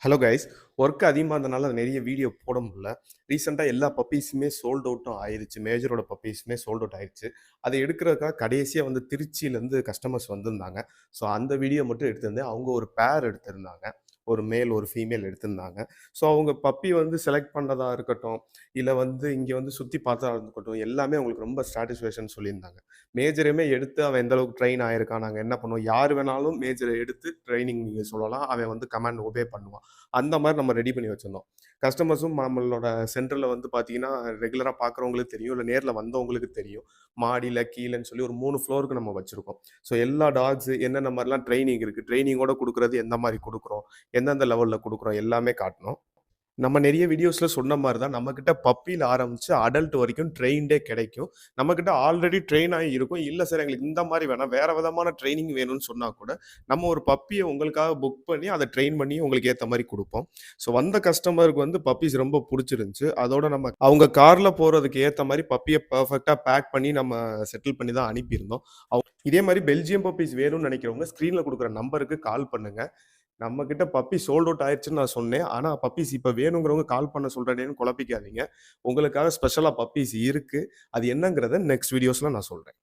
Hello guys. Work அதிகமா இருந்தனால நெறைய வீடியோ போட முடியல. ரீசென்ட்டா எல்லா பப்பீஸுமே சோல்ட் அவுட்டும் ஆயிருச்சு. மேஜரோட பப்பீஸுமே சோல்ட் அவுட் ஆயிருச்சு. அத எடுக்கிறதுக்காக கடைசியா வந்து திருச்சியிலருந்து கஸ்டமர்ஸ் வந்திருந்தாங்க. ஸோ அந்த வீடியோ மட்டும் எடுத்திருந்தேன். அவங்க ஒரு பேர் எடுத்திருந்தாங்க. ஒரு மேல், ஒரு ஃபீமேல் எடுத்திருந்தாங்க. ஸோ அவங்க பப்பி வந்து செலக்ட் பண்ணதா இருக்கட்டும், இல்ல வந்து இங்க வந்து சுத்தி பார்த்ததா இருக்கட்டும், எல்லாமே அவங்களுக்கு ரொம்ப சாட்டிஸ்ஃபேக்ஷன் சொல்லியிருந்தாங்க. மேஜரையுமே எடுத்து அவன் எந்த அளவுக்கு ட்ரெயின் ஆயிருக்கான், நாங்க என்ன பண்ணுவோம், யார் வேணாலும் மேஜர எடுத்து ட்ரெய்னிங் நீங்க சொல்லலாம். அவன் வந்து கமாண்ட் ஒபே பண்ணுவான். அந்த மாரி நம்ம ரெடி பண்ணி வச்சிருந்தோம். கஸ்டமர்ஸும் நம்மளோட சென்டர்ல வந்து பார்த்தீங்கன்னா, ரெகுலரா பார்க்குறவங்களுக்கு தெரியும். இல்ல நேர்ல வந்தவங்களுக்கு தெரியும். மாடியில, கீழன்னு சொல்லி ஒரு 3 ஃப்ளோருக்கு நம்ம வச்சிருக்கோம். ஸோ எல்லா டாக்ஸ் என்னென்ன மாரிலாம் ட்ரெய்னிங் இருக்கு, ட்ரெய்னிங்கோட குடுக்குறது எந்த மாரி குடுக்குறோம், எந்தெந்த லெவல்ல குடுக்குறோம் எல்லாமே காட்டுனோம். நம்ம நெறைய வீடியோஸ்ல சொன்ன மாரி தான் நம்மகிட்ட பப்பில ஆரம்பிச்சு அடல்ட் வரைக்கும் ட்ரெயின்டே கிடைக்கும். நம்மகிட்ட ஆல்ரெடி ட்ரெயின் ஆகி இருக்கும். இல்ல சார் எங்களுக்கு இந்த மாரி வேணாம், வேற விதமான ட்ரெய்னிங் வேணும்னு சொன்னா கூட, நம்ம ஒரு பப்பிய உங்களுக்காக புக் பண்ணி, அத ட்ரெயின் பண்ணி உங்களுக்கு ஏத்த மாரி குடுப்போம். ஸோ வந்த கஸ்டமருக்கு வந்து பப்பீஸ் ரொம்ப புடிச்சிருந்துச்சு. அதோட நம்ம அவங்க கார்ல போறதுக்கு ஏத்த மாரி பப்பிய பெர்ஃபெக்ட்டா பேக் பண்ணி நம்ம செட்டில் பண்ணி தான் அனுப்பியிருந்தோம். இதே மாரி பெல்ஜியம் பப்பீஸ் வேணும்னு நெனைக்கிறவங்க ஸ்க்ரீன்ல குடுக்குற நம்பருக்கு கால் பண்ணுங்க. நம்ம கிட்ட பப்பி சோல்ட் அவுட் ஆயிருச்சுன்னு நான் சொன்னேன். ஆனா பப்பீஸ் இப்ப வேணுங்கிறவங்க கால் பண்ண சொல்றேனேன்னு குழப்பிக்காதீங்க. உங்களுக்காக ஸ்பெஷலா பப்பீஸ் இருக்கு. அது என்னங்கிறத நெக்ஸ்ட் வீடியோஸ்ல நான் சொல்றேன்.